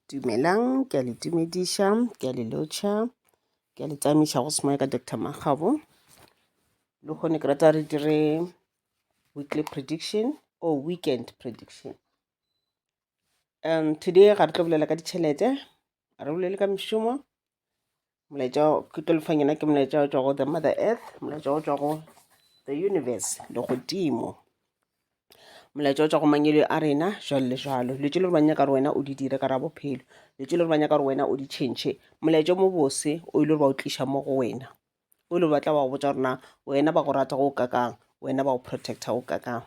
Dumelang, ke a le dumedisha, ke a le lotšha, ke a le tsamiša go semoya ka Dr. Magabo. Le gone ke rata re dire weekly prediction or weekend prediction. Today ga re tlo bolela ka ditšhelete, ga re bolele ka mešomo. Molaetša ke tlo lefang yena ke molaetša o tšwa go the mother earth, molaetša o tšwa go the universe, le godimo. Molaetša o tšwa go Mangeloi a rena jalo le jalo. Le tšelo re ba nyaka re wena o di dire ka ra bophelo, le tšelo re ba nyaka re wena o di tšhentšhe. Molaetša mo bose o ile re ba o tliša mo go wena, o ile batla wa botša rena wena ba go rata go kakang, wena ba go protecta go kakang.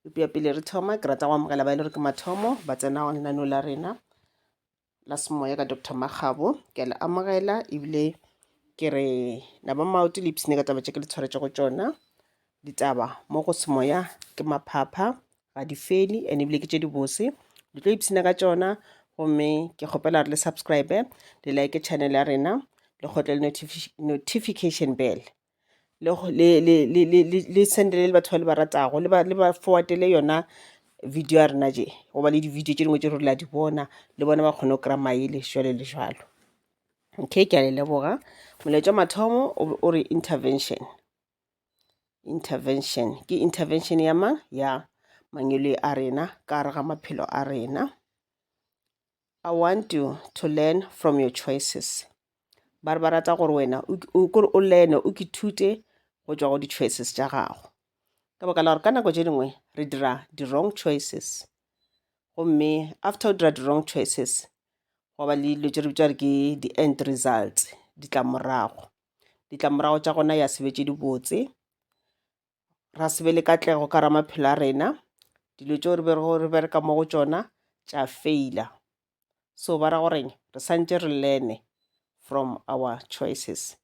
Epea pele re thoma ke rata go amogela ba ile re ke mathomo ba tsena go lenaneo la rena la semoya ka Dr. Magabo. Ke a le amogela ebile ke re na ba maoto le ipsene ka taba tše ke le tshwaretše go tšona. Ditaba mo go semoya ke maphapha, ga di fele, and ebile ke tše di bose. Le tlo ipsina ka tšona, gomme ke kgopela re le subscribe, le like channel ya rena, le kgotle le notification bell, le sendele le batho ba le ba ratago, le ba forwardele yona video ya rena je, goba le di-video tše dingwe tše re la di bona, le bona ba kgone go kry-a maele jalo le jalo. Okay, ke a le leboga. Molaetša mathomo o re intervention ke intervention ya mang? Ya Mangeloi a rena ka gare ga maphelo a rena. I want you to learn from your choices. Ba re ba rata gore wena o learne o ithute go tšwa go di-choices tša gago, ka baka la gore ka nako tše dingwe re dira di-wrong choices, gomme after o dira di-wrong choices go ba le dilo tše re bitša re ke di-end results, ditlamorago tša gona ya sebe tše di botse, ra sebe le katlego ka ra maphelo a rena, dilo tšeo re bereka mo go tšona tša faila. So ba ra goreng re santše re learne from our choices.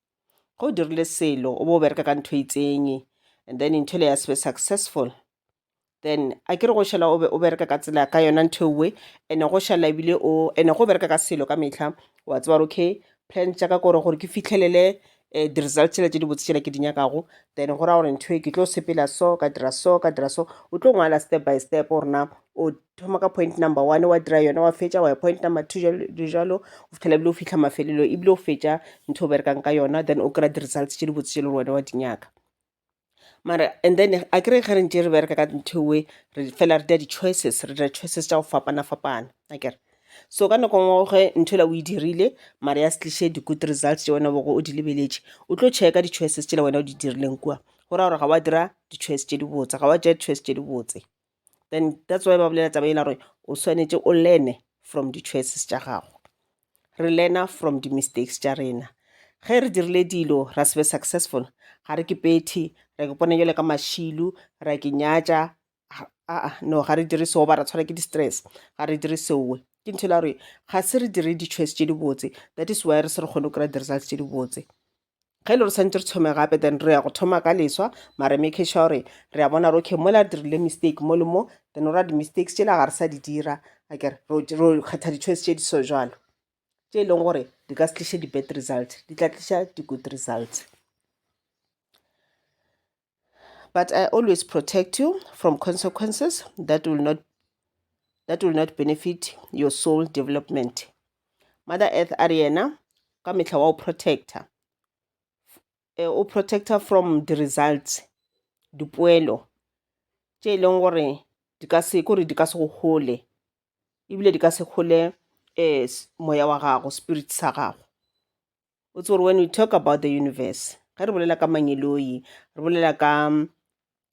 Go o dirile selo o bo o bereka ka ntho e itseng, and then ntho le ya sebe successful, then a ke re go šala o bereka ka tsela ka yona ntho ewe, ene go šala ebile ene go bereka ka selo ka mehla wa tseba okay plan tša ka gore ke fitlhelele di-result tšela tše di botse tšela ke di nyakago, then go ra gore ntho e ke tlo sepela so ka dira so o tlo ngwala step by step gorena o thoma ka point number 1 wa dira yona wa fetša wa ya point number 2 jalo o fitlhela ebile o fitlha mafelelo ebile o fetša ntho o berekang ka yona, then o kry-a di-results tše di botse tše le gore wena wa di nyaka. Mara and then a kry ge re ntše re bereka ka ntho ewe re fela re dira di-choices, re dira choices tša go fapana akere. So ka nako ngwe ge ntho la o e dirile mara ya se tliše di-good results tše wena bogo o di lebeletše, o tlo checka di-choices tšela wena o di dirileng kua, go ra gore ga wa dira di-choice tše di botse, ga wa dira di-choice tše di botse. Then that's why ba bolela taba e la gore o swanetše o learne from di-choices tša gago. Re learna from di-mistakes tša rena. Ge re dirile dilo ra sebe successful, ga re ke peti ra ke pone jale ka mašilu ra ke nyatša, no ga re dire seo ba ra tshwara ke di-stress, ga re dire seowe ke ntho la gore ga se re dire di-choice tše di botse, that is why re se re kgone go kry-a di-results tše di botse. Ge e le gore santse re thome gape then re ya go thoma ka leswa, mara make sure gore re a bona re okay mola re dirile mistake mo le mo, then ora di-mistakes tšela ga re sa di dira akere ro kgetha di-choice tše di so jalo tše e leng gore di ka se tliše di-bad result, di tla tliša di-good results. But I always protect you from consequences that will not benefit your soul development. Mother Earth a re yena ka mehla wa o protector, o protector from the results, dipoelo tše e leng gore di ka se go gole ebile di ka se gole moya wa gago, spirit sa gago. O tse gore when we talk about the universe, ge re bolela ka Mangeloi, re bolela ka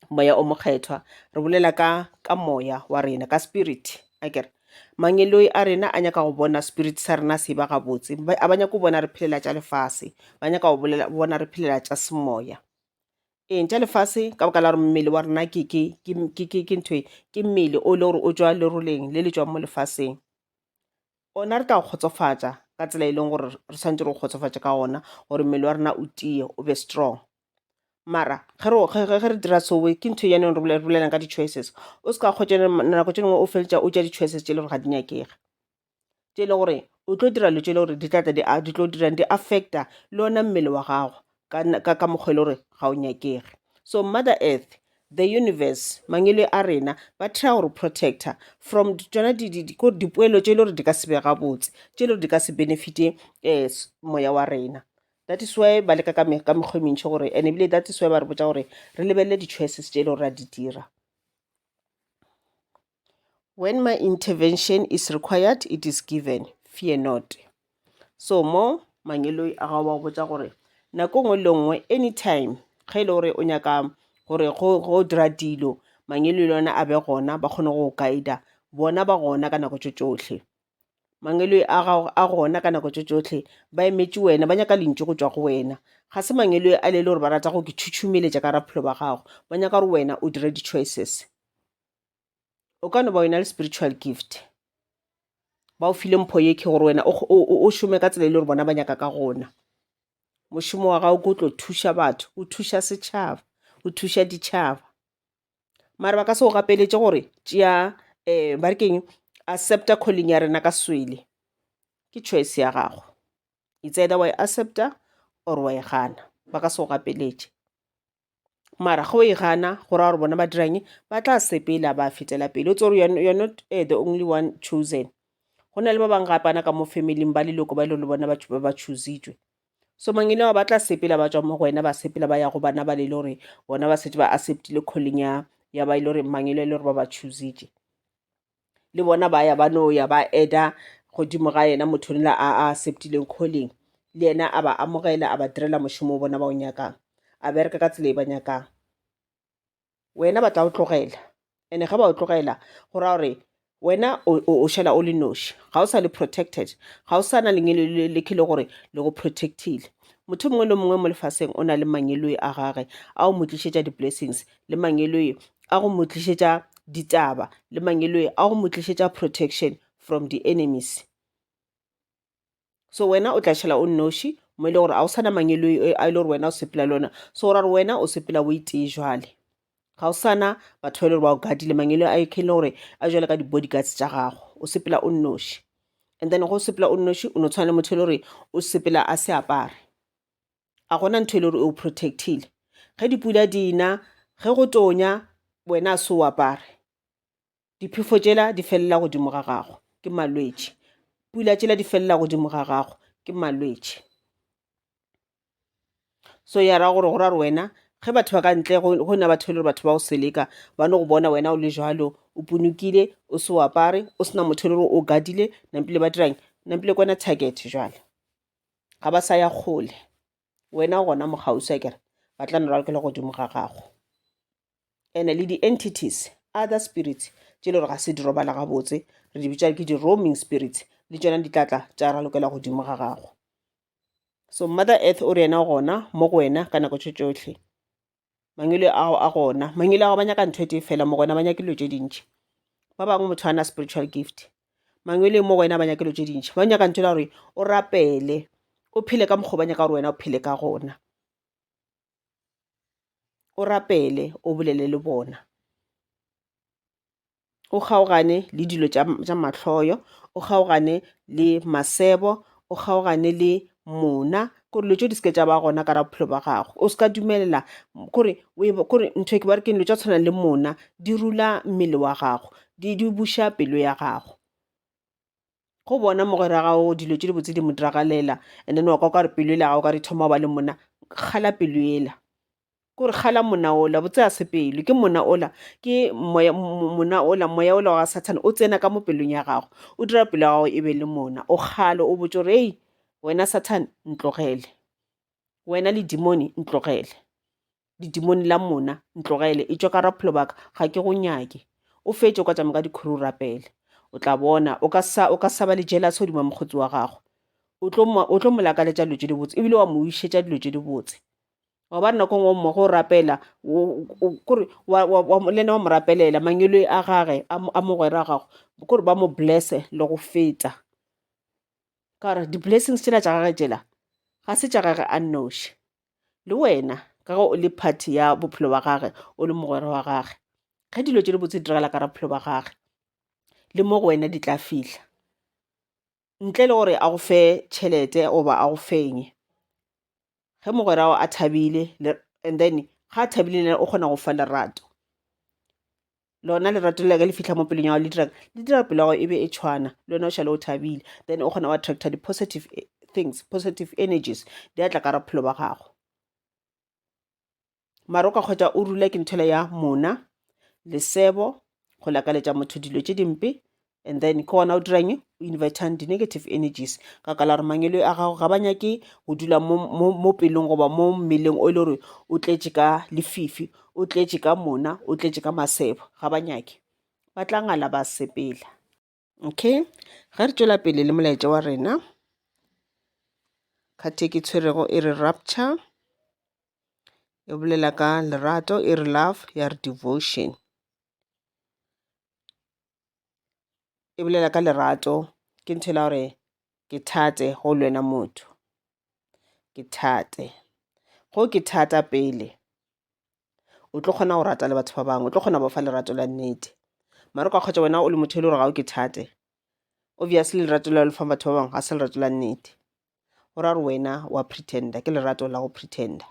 moya o mokgethwa, re bolela ka moya wa rena, ka spirit akere. Mangeloi a rena a nyaka go bona spirit sa rena se ba gabotse, a ba nyaka go bona re phelela tša lefase, ba nyaka go bona re phelela tša semoya. Tša lefase ka baka la gore mmele wa rena ke ntho ke mmele o le gore o tšwa leroleng le le tšwa mo lefaseng. Ona re ka go kgotsofatša ka tsela e leng gore re swantse re go kgotsofatša ka ona gore mmele wa rena o tie o be strong. Mara ge re dira sowe ke ntho yanong re bolelang ka di-choices, o se ka kgotša nako tše dingwe o feletša o tša di-choices tše le gore ga di nyakega, tše le gore o tlo dira lo tše le gore di tlo dirang di affecta le ona mmele wa gago ka mokgwa le gore ga o nyakege. So Mother Earth, the universe Mangeloi a rena ba try gore protector from tsona dipoelo tse le gore di ka se be gabotse tse le gore di ka se benefite moya wa rena. That is why ba leka ka mekgwa e mentšhi gore and ebile that is why ba re botsa gore re lebelele di-choices tse le gore ra di dira. When my intervention is required, it is given, fear not. So mo Mangeloi a ga ba botsa gore nako nngwe le nngwe anytime ge e le gore o nyaka gore go dira dilo Mangeloi le ona a be gona ba kgone go guida bona ba gona ka nako tsotlhe. Mangeloi a gona ka nako tsotlhe ba emetse wena ba nyaka lentšu go tswa go wena ga se Mangeloi a le gore ba rata go ke tšhutšhumeletša ka raphelo ba gago ba nyaka gore wena o dire di-choices. O ka no ba wena le spiritual gift ba o file mpho yeke gore wena o šome ka tsela e le gore bona ba nyaka ka gona. Mošomo wa gago ko tlo thuša batho o thuša setšhaba o thuša ditšhaba mara ba ka se go gapeletše gore tšea ba re keng accepta calling ya rena ka swele ke choice ya gago. It's either wa e accepta or wa e gana ba ka se go gapeletše mara ge o e gana go raya gore bona ba dirang ba tla sepela ba fetela pele o tse gore you're not the only one chosen. Go na le ba bangwe gapana ka mo familing ba leloko ba ile le bona batho ba ba choositswe. So Mangeloi ba tla sepela ba tswa mo go wena ba sepela ba ya go bana ba le gore bona ba setse ba acceptile calling ya ba ile gore Mangeloi le gore ba ba choositše le bona ba ya ba no ya ba eda godimo ga yena motho le a acceptileng calling le yena a ba amogela a ba direla mošomo o bona ba o nyakang a bereka ka tsela e ba nyakang. Wena ba tla o tlogela ene ge ba o tlogela go raya gore wena o šala o le noši ga o sa le protected ga o sa na le kile gore le go protectile. Motho mongwe le mongwe mo lefaseng o na le Mangeloi a gage a o mo tlišetša di-blessings le Mangeloi a go mo tlišetša ditaba le Mangeloi a go mo tlišetša protection from the enemies. So wena o tla šala o nnoši mo e le gore a o sana Mangeloi a ile gore wena o sepela le ona so go ra gore wena o sepela o itee jwale ga o sana batho ba ile gore ba o gadile Mangeloi a ikgele gore a jwale ka di-bodyguards tša gago o sepela o nnoši and then go sepela o nnoši o no tshwana le motho le gore o sepela a se apare a gona ntho e le gore o protectile ge dipula dina ge go tonya wena a se o apare diphefo tšela di felela godimo ga gago ke malwetši pula tšela di felela godimo ga gago ke malwetši. So ya ra gore go ra re wena ge batho ba ka ntle go na batho le batho ba o seleka ba no go bona wena o le jalo o punukile o se o apare o sena motho le o gadile nampile ba dirang nampile kwana target jwale ga ba sa ya kgole wena gona mo gausa kere ba tla nna ke le godimo ga gago ene le di-entities other spirits tše le gore ga se di robala gabotse re di bitša ke di-roaming spirits le tšona di tlatla tša ralokela godimo ga gago. So Mother Earth o re yena gona mo go wena ka nako tsotlhe Mangeloi a gona Mangeloi a ba nyaka ntho e tee fela mo gona ba nyake dilo tše dintšhi ba bangwe motho a na spiritual gift Mangeloi mo wena ba nyake dilo tše dintšhi ba nyaka ntho la gore o rapele o phele ka mokgwa ba nyaka gore wena o phele ka gona o rapele o bolele le bona o kgaogane le dilo tša mahloyo o kgaogane le masebo o kgaogane le mona kore dilo tšo di seke tša ba gona ka rabophelo ba gago o se ka dumelela kore ntho e ke ba re ke dilo tša tshwanang le mona di rula mmele wa gago di buša pelo ya gago go bona mogwera gago dilo tše di botse di mo diragalela and then wa ka re pelo ele gago ka re thoma ba le mona kgala pelo ela kore kgala mona ola botse a se pelo ke mona ola ke mona ola moya ola wa Satan o tsena ka mo pelong ya gago o dira pelo ya gago e be le mona o kgale o botse gore ei wena Satan ntlogele wena le demoni ntlogele le demoni la mona ntlogele e tšwa ka raphelo baka ga ke go nyake o fetse o ka tšama ka dikhuru rapele o tla bona o ka sa ba le jealous godimo mokgotsi wa gago o tlo mo lakaletša dilo tše di botse ebile wa mo išetša dilo tše di botse wa ba nako ngwe mo go rapela kore le ena wa mo rapelela Mangeloi a gage a mogwera a gago kore ba mo blesse le go feta ka gore di-blessings tšela tša gage tšela ga se tša gage a nnoši le wena ka ge o le party ya bophelo wa gage o le mogwera wa gage ge dilo tše di botse di diragala ka raphelo wa gage le mo go wena di tla fihla ntle le gore a go fe tšhelete oba a go fenye ge mogwera a thabile and then ga a thabile o kgona go fa lerato lona lerato le ka le fitlha mo pelong ya gago le dira pelo ya gago e be e tshwana le wena o šale o thabile, then o kgona wa attracta di-positive things, positive energies di a tla ka bophelo ba gago. Mara o ka kgotsa o rula ke nthela ya mona lesebo go lakaletša motho dilo tše dimpe, and then ke gona o dirang o invitang di-negative energies ka kala gore Mangeloi a gago ga ba nyake go dula mo pelong goba mo mmeleng o e le gore o tletše ka lefifi, o tletše ka mona, o tletše ka masebo, ga ba nyake, ba tla ngala ba sepela. Okay, ga re tšwela pele le molaetša wa rena, kgate ke tshwerego e re rapture, e bolela ka lerato, e re love, ya re devotion. E bolela ka lerato ke ntho la gore ke thate go lwena motho, ke thate go ke thata pele o tlo kgona go rata le batho ba bangwe, o tlo kgona go ba fa lerato la nnete. Mara o ka kgotsa wena o le motho e le gore ga o ke thate, obviously lerato le lefang batho ba bangwe ga se lerato la nnete, go ra gore wena wa pretenda, ke lerato la go pretenda.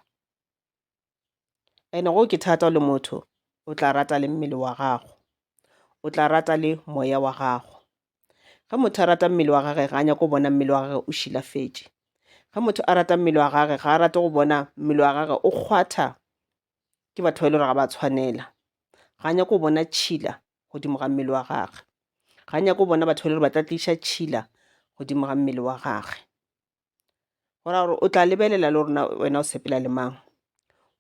And go ke thata o le motho o tla rata le mmele wa gago, o tla rata le moya wa gago. Ga motho a rata mmele wa gage ga a nyake go bona mmele wa gage o šilafetše. Ga motho a rata mmele wa gage ga a rate go bona mmele wa gage o kgwatha ke batho ba e le gore ga ba tshwanela. Ga a nyake go bona tšhila godimo ga mmele wa gage, ga a nyake go bona batho ba e le gore ba tla tliša tšhila godimo ga mmele wa gage. Go ra gore o tla lebelela le gorena wena o sepela le mang,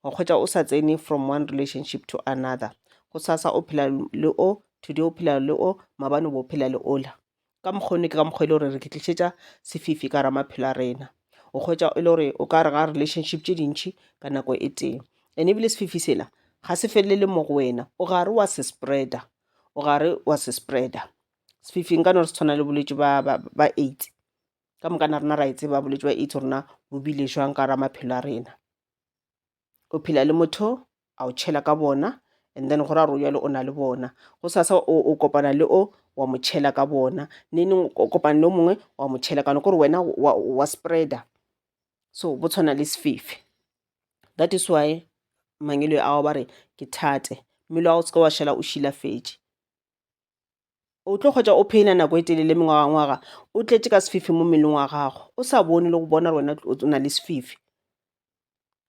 wa kgwetša o sa tsene from one relationship to another. Go sasa o phela le o, today o phela le o, maabane bo phela le ola. Ka mokgone ke ka mokgwa e le gore re ke tlišetša sefifi ka ra maphelo a rena. O kgwetša e le gore o ka re ga relationship tše dintšhi ka nako e teng, and ebile sefifi sela ga se felele mo go wena, o gare wa se spreada, o gare wa se spreada. Sefifi nka no re se tshwana le bolwetši ba AIDS, ka moka na rena ra e tseba bolwetši ba AIDS rona bo bile jwang ka ra maphelo a rena. O phela le motho a o tšhela ka bona, and then go ra gore yalo o na le bona, go sasa o kopana le o wa mo tšhela ka bona, neng o kopana le o mongwe wa mo tšhela ka gore wena wa spreada. So bo tshwana le sefifi. That is why Mangeloi a ba re ke thate, mmele wa go se ka wa šala o šilafetše. O tlo kgotsa o phela nako e telele mengwaga o tletše ka sefifi mo mmeleng wa gago, o sa bone le go bona gore wena o na le sefifi,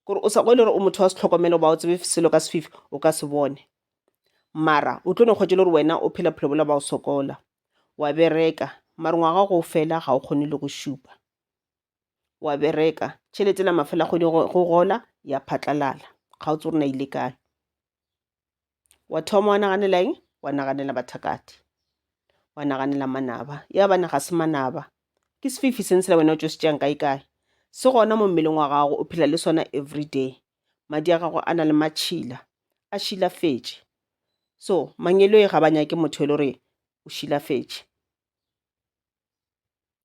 gore o sa go ile gore o motho wa se tlhokomelo ba o tsebe selo ka sefifi o ka se bone. Mara o tlo no kgwetše le gore wena o phela phelo bola ba o sokola, wa bereka mara ngwaga go fela ga o kgone le go šupa, wa bereka tšhelete la mafela kgwedi go gola ya phatlalala, ga o tse gore na ile kae. Wa thoma wa naganela eng, wa naganela bathakati, wa naganela manaba, ya bana ga se manaba, ke sefifi se ntse wena o tšo se tšeang kae se gona mo mmeleng wa gago, o phela le sona everyday. Madi a gago a na le matšhila a šilafetše. So Mangeloi ga ba nyake motho e le gore o šilafetše,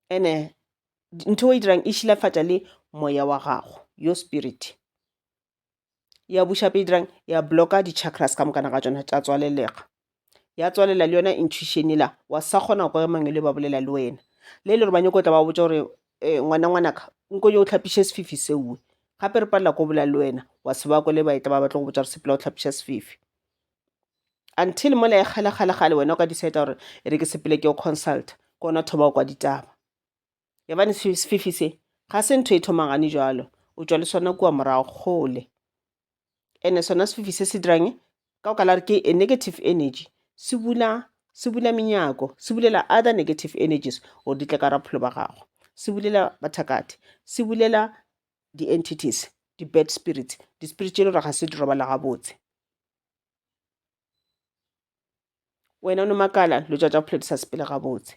ene ntho e dirang e šilafatša le moya wa gago, your spirit. Ya buša pe e dirang ya blocka di-chakras ka mokana ga tsona tša tswalelega, ya tswalela le yona intuition la wa sa kgona go Mangeloi ba bolela le wena, le le gore ba nyako tla ba botša gore ngwanaka nko yo o tlhapiše sefifi seuwe, gape re palela ko bolela le wena wa se ba ko le baetla ba batla go botša gore sepela o tlhapiša sefifi. Until mola e kgale wena o ka decide gore e re ke sepele ke o consult ke ona thoba o kwa ditaba. Ya bane sefifi se ga se ntho e thomagane jalo, o tšwa le sona kua morago kgole. Ene sona sefifi se se dirang ka o ka la re ke a negative energy, se bula menyako, se bulela other negative energies gore di tle ka ra bophelo ba gago, se bulela bathakati, se bulela di-entities, di-bad spirits, di-spirit tše le gore ga se di robala gabotse. Wena o no makala lo tša bophelo di sa sepele gabotse,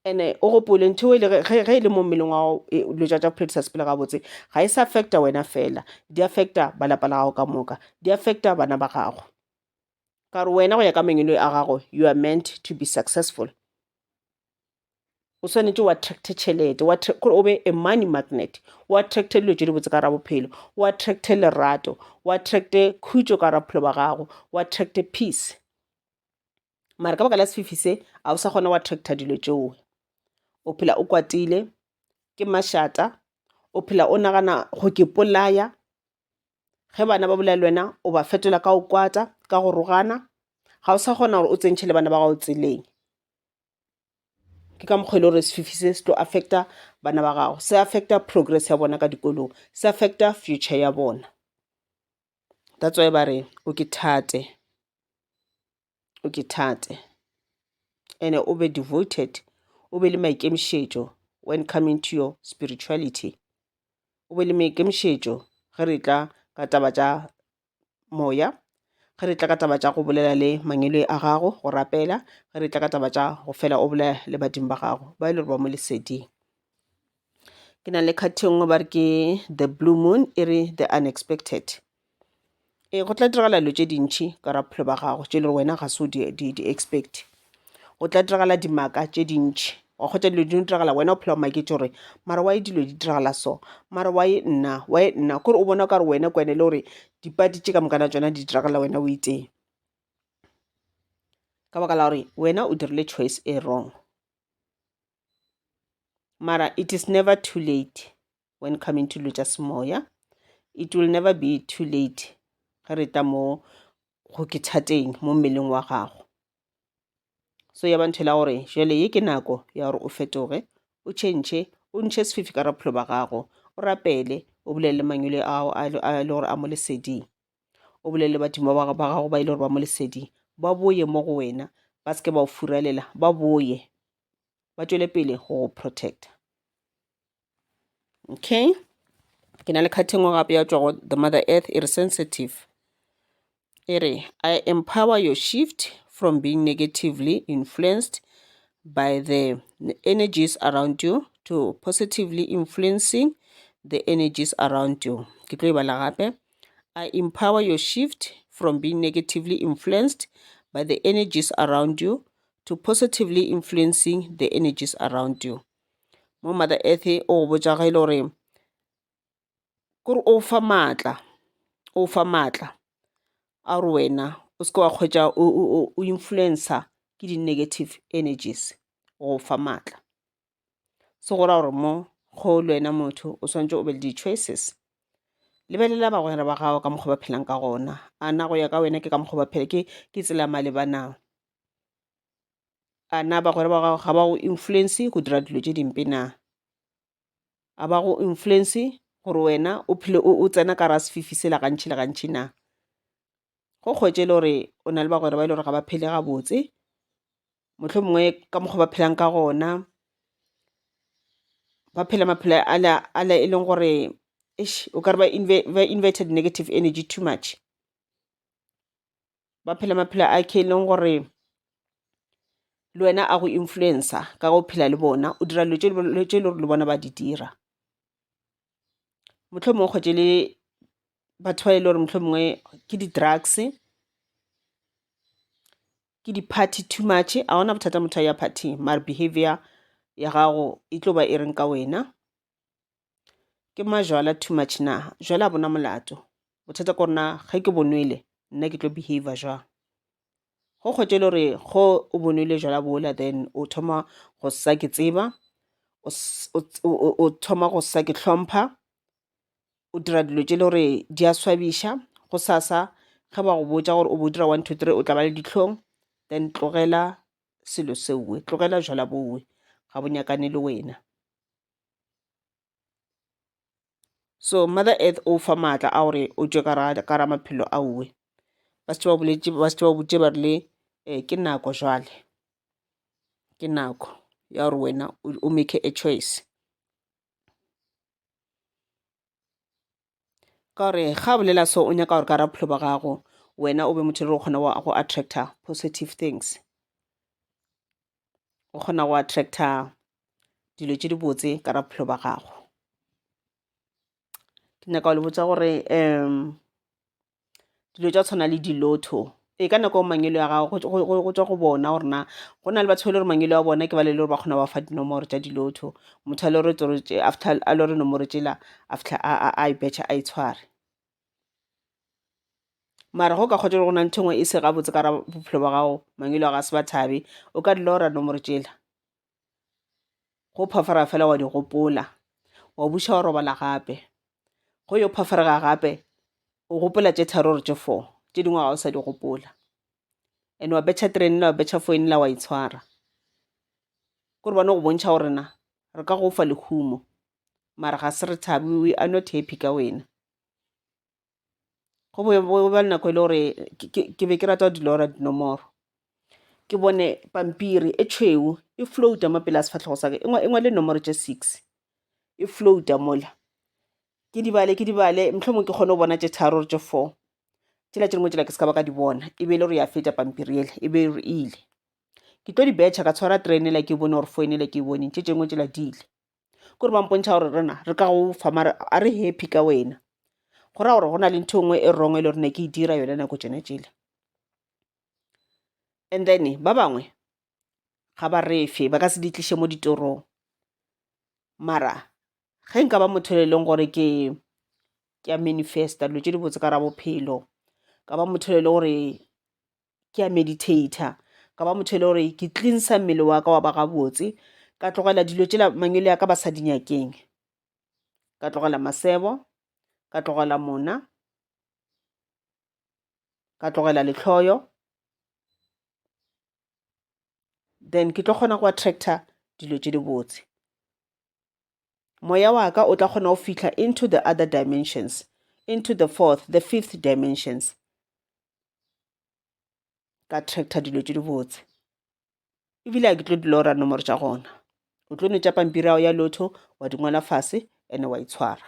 ene o gopole ntho ge e le mo mmeleng wa gago lo tša bophelo di sa sepele gabotse ga e sa affecta wena fela, di affecta balapa la gago ka moka, di affecta bana ba gago. Ka gore wena go ya ka Mangeloi a gago you are meant to be successful. O swanetše o attracte tšhelete, gore o be a money magnet, o attracte dilo tše di botse ka ra bophelo, o attracte lerato, o attracte khutšo ka ra bophelo ba gago, o attracte peace. Mara ka baka la sefifi se a o sa kgona o attracta dilo tšeo, o phela o kwatile ke mašata, o phela o nagana go ke polaya, ge bana ba bolela le wena o ba fetola ka o kwata, ka go rogana, ga o sa gona gore o tsentšhe le bana ba gago tseleng. Ke ka mokgwa e le gore sefifi se tlo affecta bana ba gago, se affecta progress ya bona ka dikolong, se affecta future ya bona. That's why ba re o ke thate and o be devoted, o be le maikemišetšo when coming to your spirituality, o be le maikemišetšo ge re tla ka taba tša moya, ge re tla ka taba tša go bolela le Mangeloi a gago, go rapela, ge re tla ka taba tša go fela o bolela le badimo ba gago ba e le gore ba mo leseding. Ke na le kgate nngwe ba re ke the blue moon, e re the unexpected. Go tla diragala dilo tše dintšhi ka ra bophelo ba gago tše le gore wena ga se o di expect. Go tla diragala dimaka tše dintšhi, wa kgotsa dilo di diragala wena o phela o maketse gore mara wa dilo di diragala so, mara wa nna kore o bona ka re wena kwane le gore dipadi tše ka mokana tsona di diragala wena o itseng, ka baka la gore wena o dirile choice e wrong. Mara it is never too late when coming to dilo tša semoya. It will never be too late ge re ta mo go ke thateng mo mmeleng wa gago. So ya ba ntho la gore jale ye ke nako ya gore o fetoge, o ntšhe sefifi ka ra bophelo ba gago, o rapele, o bolele Mangeloi a le gore a mo leseding, o bolele badimo ba gago ba ile gore ba mo leseding, ba boye mo go wena, ba seke ba o furalela, ba boye ba tšwele pele go protecta. Okay, ke na le kgate nngwe gape ya tswa go the mother earth, e re sensitive, e re I empower your shift from being negatively influenced by the energies around you to positively influencing the energies around you. Ke tlo e bala gape. I empower your shift from being negatively influenced by the energies around you to positively influencing the energies around you. Mo mother earth o botsa ga ile gore kore o fa maatla a gore wena o seke wa kgwetša o influencer ke di-negative energies, go fa maatla. Se go ra gore mo go le wena motho o swantse o be le di-choices. Lebelela bagwera ba gago ka mokgwa ba phelang ka gona, a na go ya ka wena ke ka mokgwa ba phela ke tsela malebanang. A na bagwera ba gago ga ba go influence go dira dilo tše dimpe na? A ba go influence gore wena o phele o tsena ka ra sefifi se la gantši na? Go kgwetše le gore o na le bagwera ba ile gore ga ba phele gabotse, mohlomongwe ka mokgwa ba phelang ka gona ba phela maphelo ala e leng gore o ka re ba invited negative energy too much. Ba phela maphelo a ke e leng gore le wena a go influencer ka go phela le bona, o dira dilo tše le gore le bona ba di dira. Mohlomongwe kgwetše le batho ba e le gore mohlomongwe ke di-drugs, ke di-party too much. A gona bothata motho a ya party mare behavior ya gago e tlo ba e reng ka wena. Ke majwala too much na? Jwala a bona molato, bothata ko rena ge ke bonwele nna ke tlo behavior jwang. Go kgwetše le gore go o bonwele jwala bola then o thoma go sa ke tseba, o thoma go sa ke hlompha, o dira dilo tše le gore di a swabiša. Go sasa ge ba go botša gore o bo dira 1 2 3 o tla ba le dihlong, then tlogela selo seuwe, tlogela jwala bouwe, ga bo nyakane le wena. So mother earth o fa maatla a gore o tšwe ka ra maphelo a uwe. Ba se ba botše ba rile ke nako jwale, ke nako ya gore wena o make a choice. Ka gore ga bolela so o nyaka gore ka ra bophelo ba gago wena o be motho le re o kgona go attracta positive things, o kgona go attracta dilo tše di botse ka ra bophelo ba gago. Ke nyaka go le botsa gore dilo tša tshwana le di-lotto ka nako Mangeloi a gago go tswa go bona gore na go na le batho ba le gore Mangeloi a bona ke ba le gore ba kgona ba fa dinomoro tša di-lotto. Motho a le gore after a le gore nomoro tšela after a e betšha a e tshware. Mara go ka kgotsa go na ntho ngwe e se gabotse ka ra bophelo ba gago Mangeloi a ga se ba thabe, o ka dilo ora nomoro tšela go phafara fela wa di gopola, wa buša wa robala gape, go yo phafarega gape o gopola tše tharo gore tše 4 tše dingwe ga o sa di gopola. and wa betšha train wa betšha foine la wa itshwara kore bone go bontšha gore na re ka go fa lekhumo mara ga se re thabe, we are not happy ka wena. Go ba le nako e le gore ke be ke rata dilo ra dinomoro ke bone pampiri e tšhweu e floata mo pele a sefatlhego sa ka engwe le nomoro tše 6 e floata mola ke di bale mohlomong ke kgone go bona tše tharo tše 4 tsela tše dingwe tsela ke se ka ba ka di bona e be le gore ya feta pampiri ele e be re ile ke tlo di betšha ka tshwara train la ke bone gore foine le ke boneng tše tšengwe tsela di ile kore ba mpontšha gore rena re ka go fa mara a re happy ka wena go ra gore go na le ntho nngwe e wrong e le gore ne ke e dira yone nako tsena tsela. And then ba bangwe ga ba refe ba ka se di tliše mo ditorong mara ge nka ba motho le leng gore ke a manifesta dilo tše di botse ka ra bophelo, ka ba motho le gore ke a meditator, ka ba motho le gore ke cleansa mmele wa ka wa ba gabotse, ka tlogela dilo tšela mangwele ya ka ba sa dinyakeng, ka tlogela masebo, ka tlogela mona, ka tlogela lehloyo, then ke tlo kgona go attracta dilo tše di botse. Moya wa ka o tla kgona go fitlha into the other dimensions, into the fifth dimensions, ka attracta dilo tše di botse. Ebile a ke tlo di lora nomoro tša gona, o tlo netša pampiri ao ya lotho wa di ngwala fase ene wa itshwara.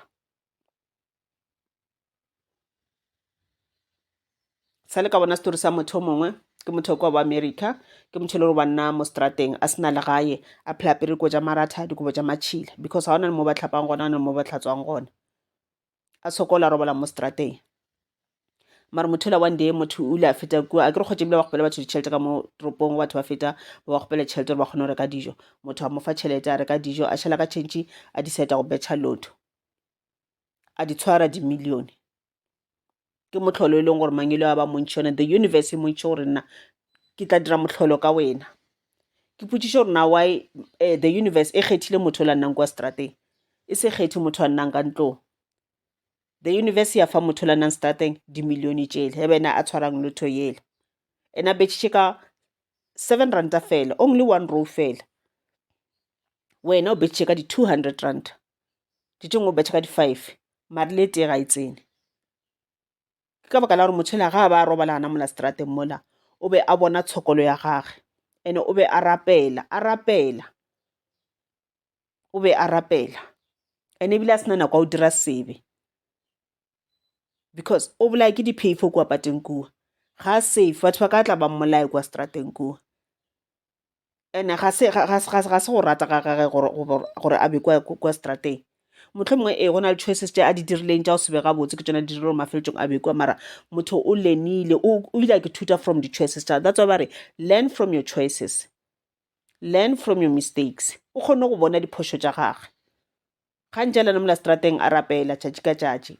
Sa le ka bona story sa motho mongwe ke motho kwa ba America, ke motho le gore ba nna mo strateng a sena legae a phela pere dikobo tša maratha dikobo tša matšhila because ga ona le mo ba tlhapang gona, ga ona le mo ba tlhatswang gona, a sokola robola mo strateng. Mara motho la one day motho o ile a feta kua a ke re kgotse ebile ba gopela batho ditšhelete ka mo toropong batho ba feta ba gopela tšhelete gore ba kgone go reka dijo, motho a mo fa tšhelete a reka dijo a šhala ka tšhentšhi a decide go betšha lotho a di tshwara di-million. Ke motlholo e leng gore Mangeloi a ba montšhi yone, the universe e montšhi gore nna ke tla dira motlholo ka wena. Ke potšiše gore na why the universe e kgethile motho la nnang kwa strateng e se kgethe motho a nnang ka ntlong. The universe ya fa motho la nnang strateng di-million tšele e bena a tshwarang lotho yele ene a betšhiše ka 7 ranta fela, only 1 row fela, wena o betšhiše ka di-200 ranta di tšengwe o betšha ka di-5 mare le tee ga e tsene. Ke ka baka la gore motho la ga a ba a robalana mola strateng mola o be a bona tshokolo ya gage ene o be a rapela o be a rapela ene ebile a sena nako a o dira sebe because o bolaya ke diphefo kua pateng kua ga a safe batho ba ka tla ba mmolae kwa strateng kua ene ga se go rata ga gage gore a be kwa strateng. Mohlomongwe go na le choices tše a di dirileng tša go sebe gabotse ke tsona di dirile gore mafelelong a be kwa mara motho o lenile o ile a ke thuta from di-choices tša. That's why ba re learn from your choices, learn from your mistakes, o kgone go bona diphošo tša gage. Ga ntse lena mola strateng a rapela tšatši ka tšatši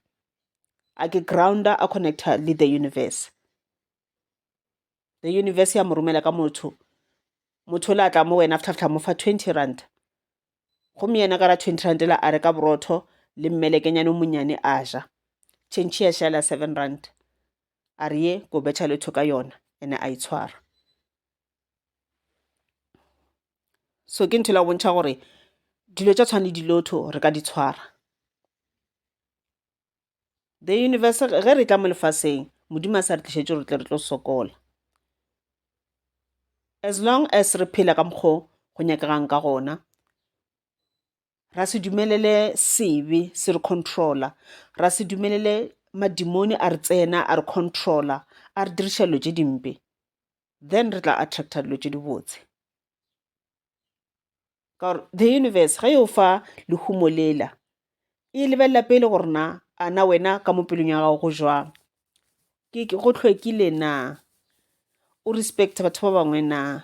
a ke grounder a connecta le the universe. The universe ya mo romela ka motho la tla mo wena after mo fa 20 rand gomme yena ka ra 20 rand la a reka borotho le mmelekenyane o monnyane a ja tšhentšhi ya šala 7 rand a re ye ko betšha letho ka yona ene a itshwara. So ke ntho la bontšha gore dilo tša tshwane dilotho re ka di tshwara. The universe ge re tla mo lefaseng modimo a sa re tlišetše gore tle re tlo sokola, as long as re phela ka mokgwa go nyakegang ka gona, ra se dumelele sebe se re controla, ra se dumelele madimoni a re tsena a re controla a re diriša dilo tše dimpe, then re tla attracta dilo tše di botse. Ka gore the universe ge o fa lehumo lela e lebelela pele gore na a na wena ka mo pelong ya gago go jwang, go hlwekile na, o respecta batho ba bangwe na,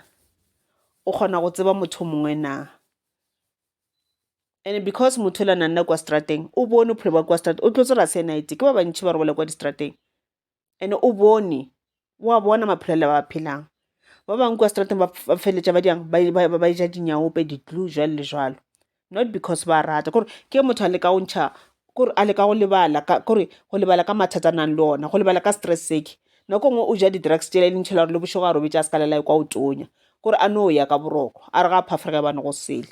o kgona go tseba motho mongwe na. And because motho la nanna kwa strateng o bone bophelo ba kwa strateng o tlo tsera senite ke ba bantši ba re bola kwa distrateng and o bone wa bona maphelo ba phelang. Ba bangwe kwa strateng ba feletša ba diang ba ja dinyaope di-glue jwalo le jwalo, not because ba rata kore ke motho a le ka go ntšha kore a le ka go lebala kore go lebala ka mathata nang le ona, go lebala ka stress seke nako nngwe o ja di-drugs tšela e leng tšhela gore le bošego a robetša a se ka lela kwa o tonya kore a no ya ka boroko a re ga phafreka bane go sele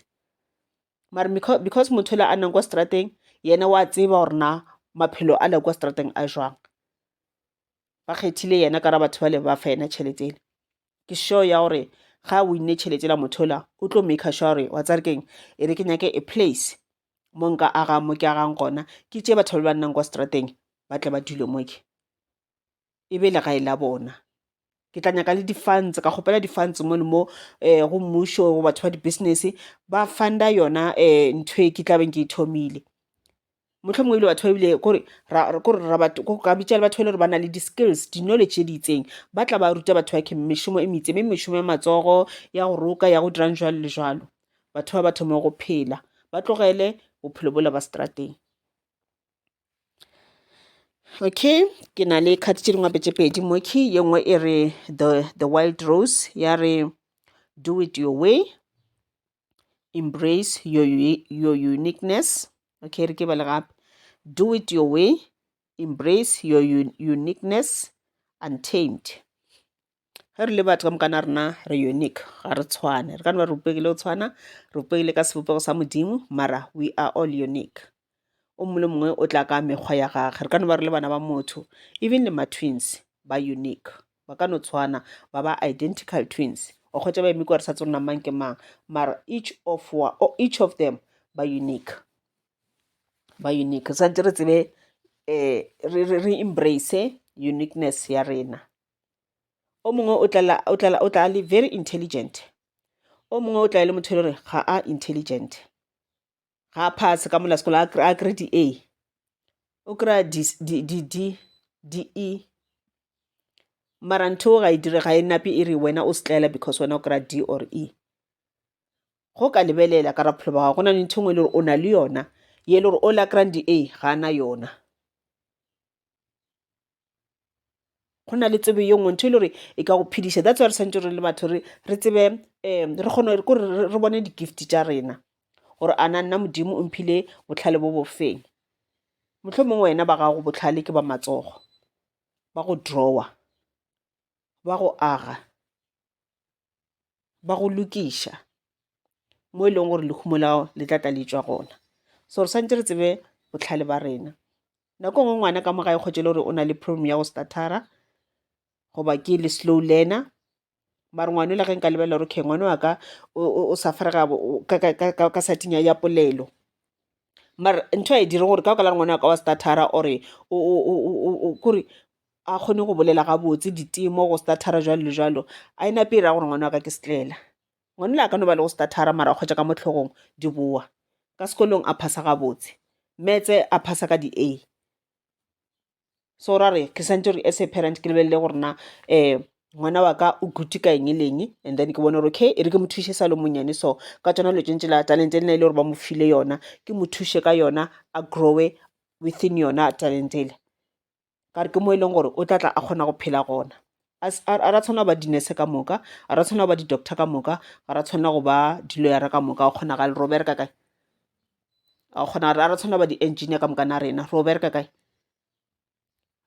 mara because motho le a nang kwa strateng yena wa tseba gore na maphelo a le kwa strateng a jwang ba kgethile yena ka ra batho ba le ba fa yena tšheletele ke sure ya gore ga o inne tšhelete la motho la o tlo make sure gore wa tsarekeng e re ke nyake a place mo nka agang mo ke agang gona ke tše batho ba nnang kwa strateng ba tle ba dule moke e be le gae la bona ke tla nyaka le di-funds ka gopela di-funds mo le mo go mmušo go batho ba di-business ba funda yona ntho e ke tlabeng ke ithomile mohlomongwe ile batho ba ebile kore ka bitša le batho ba le gore ba na le di-skills di-knowledge di itseng ba tla ba ruta batho ba ke mešomo e metse mešomo ya matsogo ya go roka ya go dirang jalo le jalo batho ba batho mo go phela ba tlogele bophelo bola ba strateng okay ke na le kgati tše dingwe tše pedi moke ye nngwe e re the wild rose ya re do it your way embrace your uniqueness okay re ke bale gape do it your way embrace your uniqueness untamed ge re le batho ka mokana rena re unique ga re tshwane re ka no ba re rupegile go tshwana re rupegile ka sebopego sa modimo mara we are all unique o mongwe le mongwe o tla ka mekgwa ya gage re ka no ba re le bana ba motho even le ma-twins ba unique ba ka no tshwana ba ba identical twins o kgwetša ba emiko re sa tsona mang ke mang mara each of them ba unique santse re tsebe re embrace uniqueness ya rena o mongwe o tla le very intelligent o mongwe o tla le motho le gore ga a intelligent ga a pass ka mola sekolo a kry di-A o kry-a di-E mara ntho ga e dire ga e nape e re wena o setlaela because wena o kry-a D or E go ka lebelela ka raphelo ba gago go na le ntho ngwe le gore o na le yona ye le gore o la kry-ang di-A ga ana yona go na le tsebe ye nngwe ntho e le gore e ka go phediša that's why re santse re le batho re tsebe re kgone kore re bone di-gift tša rena gore a na nna modimo o mphile botlhale bo bofeng mohlomongwe wena ba gago botlhale ke ba matsogo ba go drawer ba go aga ba go lokiša mo e leng gore lehumo lao le tlatla le tswa gona so re santse re tsebe botlhale ba rena nako ngwe ngwana ka mo gae kgotse le gore o na le problem ya go startera goba ke le slow learner mare ngwane o le ge nka lebelela gore okay ngwane wa ka o sufferega ka sating ya polelo mara ntho a e dire gore ka o ka la re ngwane wa ka wa startera ore kore a kgone go bolela gabotse ditemo go startera jalo le jalo a ena pera gore ngwane wa ka ke setlela ngwane le a ka no ba le go startera mara a kgwetša ka motlhogong di boa ka sekolong a phasa gabotse metse a phasa ka di-A so ra re ke santse gore as a parent ke lebelele gore na ngwana wa ka o guti ka eng leng and then ke bone gore okay e re ke mo thuše sa le monyane so ka tsona lo tšentše la talente le na ile gore ba mo file yona ke mo thuše ka yona a growe within yona talente le ka re ke mo e leng gore o tlatla a kgona go phela gona a ra tshwana go ba dinese ka moka a ra tshwana go ba di-doctor ka moka ga ra tshwana go ba di-lawyera ka moka a kgona ga le ro bereka kae a kgona a ra tshwana go ba di-engineer ka moka na rena ro bereka kae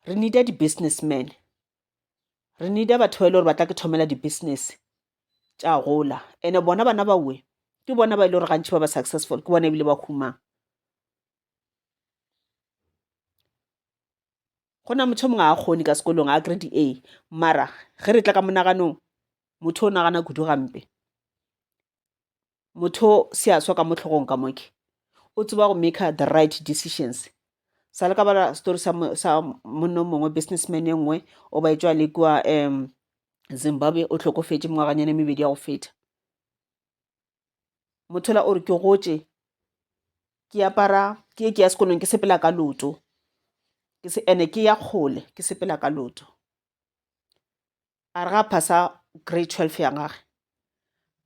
re needa di-businessman re needa batho ba ile gore ba tla ke thomela di-business tša gola and bona bana baue ke bona ba ile gore gantši ba ba successful ke bona ebile ba humang go na motho mongwe a kgone ka sekolong a grade A mara ge re tla ka monaganong motho o nagana kudu gampe motho se a swa ka motlhogong ka moke o tseba go make the right decisions sa le ka bala story sa monno mongwe businessman e nngwe o ba etswa le kwa Zimbabwe o tlhokofetse mengwaganyane mebedi ya go feta motho la o re ke gotše ke apara ke ya sekolong ke sepela ka loto ene ke ya kgole ke sepela ka loto a re ga phasa grade 12 ya gage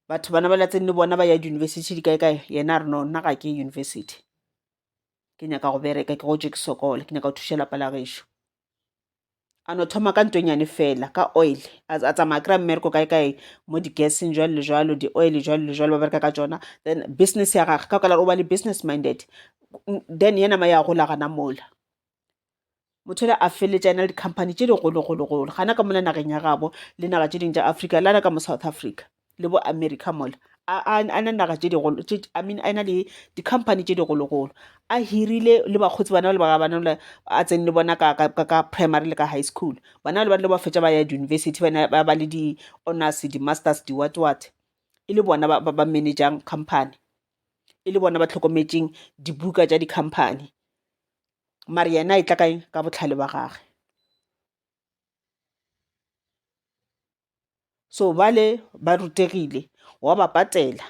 batho bana ba latseng le bona ba ya di-university di kae yena a re no nna ga ke university ke nyaka go bereka ke gotše ke sokole ke nyaka go thuša lapa la gešo a no thoma ka ntonyane fela ka oil a tsamaya kry-a mmereko kae mo di-gaseng jalo le jalo di-oil jalo le jalo ba bereka ka tsona then business ya gage ka kala o ba le business minded then yena ma ya golagana mola motho le a feletša ena le di-company tše digolo-golo-golo gana ka mola nageng ya gabo le naga tše dingwe tša africa le ana ka mo south africa le bo america mola a na naga tše digolo I mean a na le di-company tše digolo-golo a hirile le bakgotsi bana le bana a tsene le bona ka primary le ka high school bana le ba ba fetša ba ya di-university ba le di-honors di-masters di-what e le bona ba managang company e le bona ba tlhokometšeng dibuka tša di-company mare yena e tla ka botlhale ba gage. So bale ba rutegile wa ba patela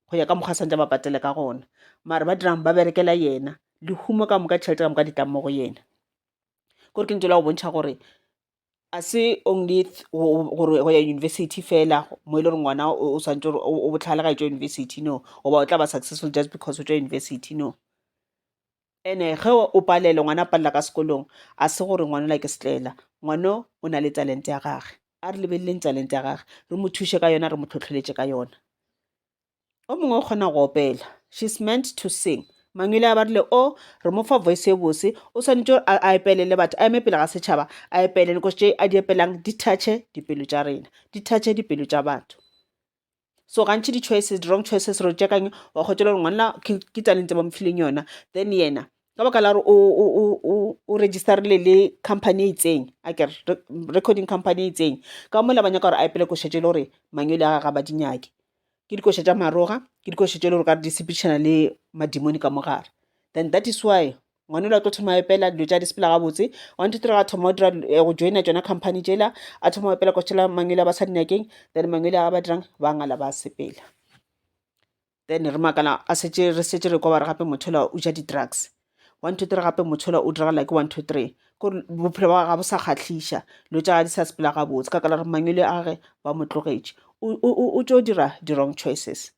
go ya ka mokgwa santse ba patele ka gona mare ba dirang ba berekela yena le humo ka moka tšhelete ka moka ditlang mo go yena kore ke ntse la go bontšha gore a se only gore go ya university fela mo e le gore ngwana o swantse gore o botlhale ga e tšwa university no goba o tla ba successful just because o tšwa university no. Ene ge o palele ngwana a palela ka sekolong a se gore ngwana la ke setlela ngwana o na le talente ya gage a re lebeleleng talente ya gage re mo thuše ka yona re mo tlhotlheletše ka yona. O mongwe o kgona go opela she's meant to sing Mangeloi a ba rile o re mo fa voice e bose o swanetše a epelele batho a eme pele ga setšhaba a epelele ko tše a di epelang di touche dipelo tša rena di touche dipelo tša batho. So gantši di-choices di-wrong choices re tšekang wa kgotšela gore ngwana ke talente ba mfileng yona then yena ka baka la gore o registerile le company e itseng a kere recording company e itseng ka mola ba nyaka gore a epele košetše le gore Mangeloi a gaga ba dinyake ke dikoša tša maroga ke dikoša tše le gore ka re di sepedišana le madimoni ka mogare then that is why ngwane le a tlo thoma epela dilo tša di sepela gabotse 1 2 3 ga thoma go joina tšona company tšela a thoma epela košela Mangeloi ba sa dinyakeng then Mangeloi a ba dirang ba ngala ba sepela then re makala re setse re kwa bare gape motho la o ja di-drugs 1 2 3 gape motho la o dira like 1 2 3 kore bophelo ba ga bo sa kgatlhiša dilo tša ga di sa sepela gabotse ka kala gore Mangeloi a ge ba mo tlogetše o tšo dira di-wrong choices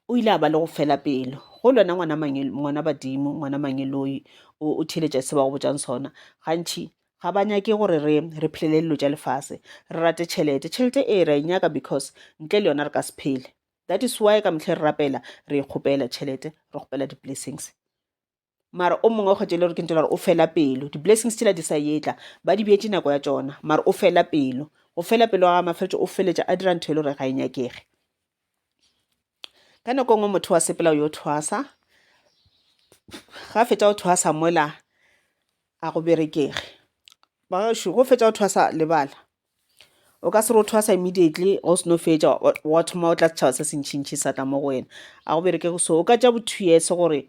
o ile a ba le go fela pelo go lona ngwana badimo ngwana Mangeloi o theletša se ba go botšang sona gantši ga ba nyake gore re phelele dilo tša lefase re rate tšhelete e ra inyaka because ntle le yona re ka se phele that is why ka metlhe re rapela re kgopela tšhelete re kgopela di-blessings mara o mongwe o kgwetše le gore ke ntse gore o fela pelo di-blessings tšela di sa yetla ba di beetse nako ya tšona mara o fela pelo go fela pelo ga mafeletšo o feletša a dira ntho e le gore ga e nyakege ka nako ngwe motho wa sepela yo thwasa ga fetša o thwasa mola a go berekege bašo go fetša o thwasa lebala o ka se re o thwasa immediately go se no fetša wa thoma o tla setšhaba se sentšhintšhi sa tla mo go wena a go berekege so o ka tša bothuyese gore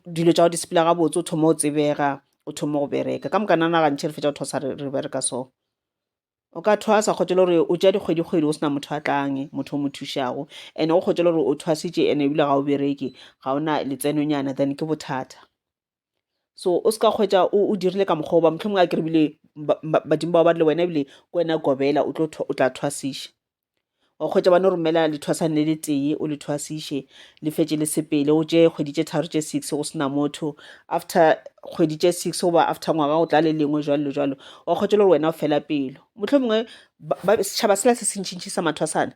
dilo tša go di sepela gabotse o thoma o tsebega o thoma go bereka ka moka nana gantšhi re fetša go thwasa re bereka so o ka thwasa kgotse le gore o tša dikgwedi o sena motho a tlang motho o mo thušago and o kgotse le gore o thwasitše and ebile ga o bereke ga ona letsenonyana then ke bothata so o se ka kgwetša o dirile ka mokgwa ba motlho mongwe a kere bile badimo ba ba le wena ebile ko wena gobela o tla thwasiša o kgwetša ba no romela lethwasane le tee o le thwasiše le fetše le sepele o tše kgwedi tše 3 tše 6 go sena motho after kgwedi tše 6 goba after ngwaga go tla le lengwe jalo le jalo o kgwetše le gore wena o fela pelo motlho mongwe setšhaba sela se sentšintšhi sa mathwasana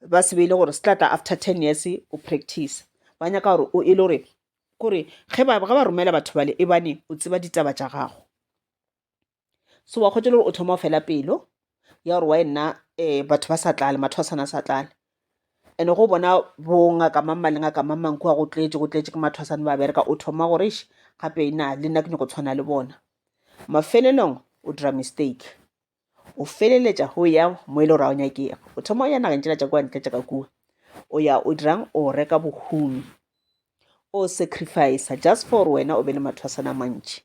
ba se beile gore se tlatla after 10 years o practice ba nyaka gore o e le gore kore ge ba romela batho bale e bane o tseba ditaba tša gago so wa kgwetše le gore o thoma o fela pelo ya gore wena batho ba sa tlale mathwasana sa tlale ene go bona bongaka mang le ngaka mang kua go tletše ke mathwasane ba bereka o thoma gore ish gape ena le nna ke nyako tshwana le bona mafelelong o dira mistake o feleletša go ya mo e le gore a o nyakega o thoma o ya nageng tšela tša kua ntle tša ka kua o ya o dirang o reka bohumi o sacrifice just for wena o be le mathwasana mantši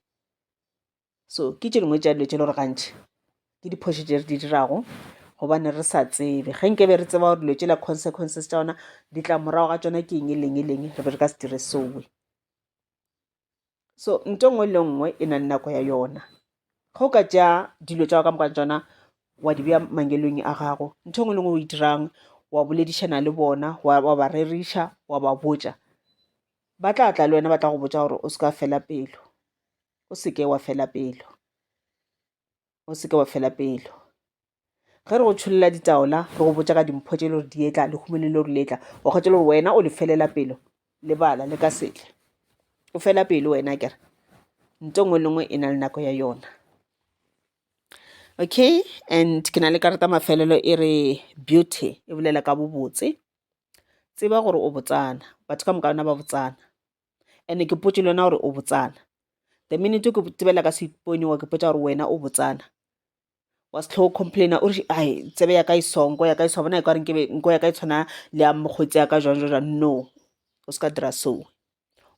so ke tše dingwe tša dilo tše le gore gantši ke diphoši tše re di dirago gobane re sa tsebe ge nke be re tseba gore dilo tše la consequences tša ona di tla morago ga tšona ke eng re be re ka se dire sowe so nto ngwe le nngwe e na le nako ya yona ge o ka tša dilo tša ka moka tšona wa di bea mangelong a gago ntho ngwe le ngwe o e dirang wa boledišana le bona wa ba reriša wa ba botša ba tla le wena ba tla go botša gore o se ka fela pelo o se ke wa fela pelo ge re go tšholela ditaola re go botša ka dimpho tše le gore dietla le humele le gore letla wa kgotse le gore wena o le felela pelo le bala le ka setle o fela pelo wena kere ntho nngwe le nngwe e na le nako ya yona. Okay, and ke na le karata mafelelo e re beauty e bolela ka bobotse. Tseba gore o botsana, batho ka moka ba botsana, and ke potse le wena gore o botsana. The minute ke tebela ka seipone wa ke potsa gore wena o botsana, wa se tlho complaina o re ai tsebe ya ka iso nko ya ka iso bona e ka re nko ya ka itshwana le ya mogwetsi ya ka jwang. No, o ska dira so.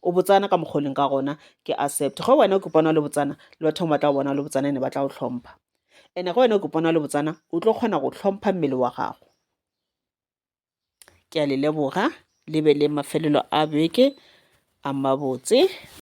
O botsana ka mogoleng ka gona ke accept. Go wena o ke bona le botsana le batho ba tla bona le botsana ne ba tla go tlhompha. Ene go wena o ke bona le botsana o tlo kgona go tlhompha mmele wa gago. Ke a le leboga le be le mafelelo a beke a mabotse.